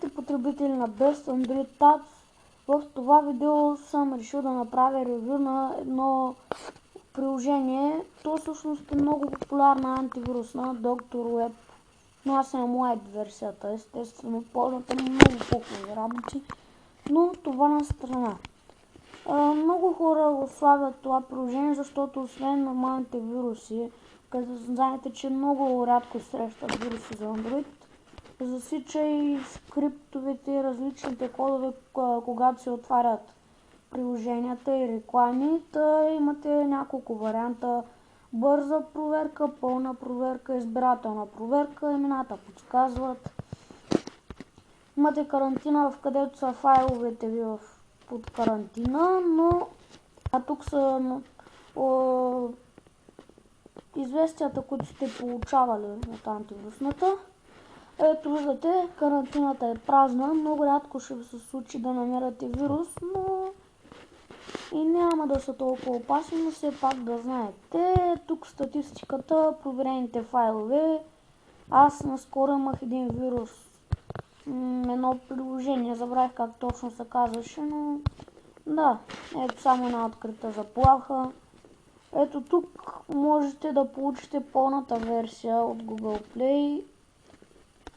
Здравейте, потребители на Best Android Tabs. В това видео съм решил да направя ревю на едно приложение. То всъщност е много популярна антивирусна Dr. Web, но аз имам Lite версията. Естествено, ползвате много по-хубави работи, но това на страна. Много хора го славят това приложение, защото освен нормалните вируси, където знаете, че много рядко срещат вируси за Android, засича и скриптовете и различните кодове, когато се отварят приложенията и рекламите. Имате няколко варианта: бърза проверка, пълна проверка, избирателна проверка, имената подсказват. Имате карантина, в където са файловете ви под карантина, но тук са известията, които сте получавали от антивирусната. Ето виждате, карантината е празна, много рядко ще ви се случи да намерите вирус, но и няма да са толкова опасни, но все пак да знаете. Тук статистиката, проверените файлове. Аз наскоро имах един вирус, едно приложение, забравих как точно се казваше, но да, ето само една открита заплаха. Ето тук можете да получите пълната версия от Google Play,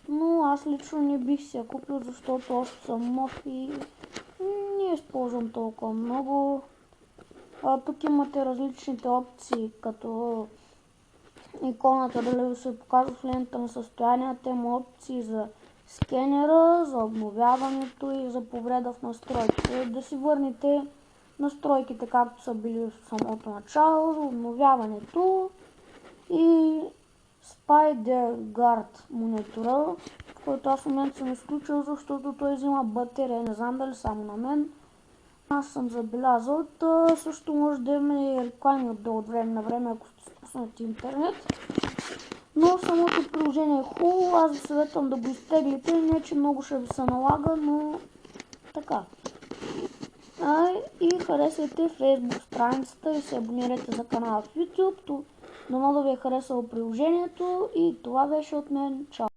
но аз лично не бих си я купил, защото още съм нов и не използвам толкова много. Тук имате различните опции, като иконата дали ви се показва в лента на състоянията, има опции за скенера, за обновяването и за повреда в настройките. Да си върнете настройките както са били в самото начало, за обновяването и Spider Guard монитора, който аз в момента съм изключил, защото той взима батерия. Не знам дали само на мен. Аз съм забелязал. Също може да има и реклами от време на време, ако сте спуснати интернет. Но самото приложение е хубаво. Аз ви съветвам да го изтеглите. Не че много ще ви се налага, но така. И харесайте Facebook страницата и се абонирайте за канала в YouTube. Дано да ви е харесало приложението и това беше от мен. Чао!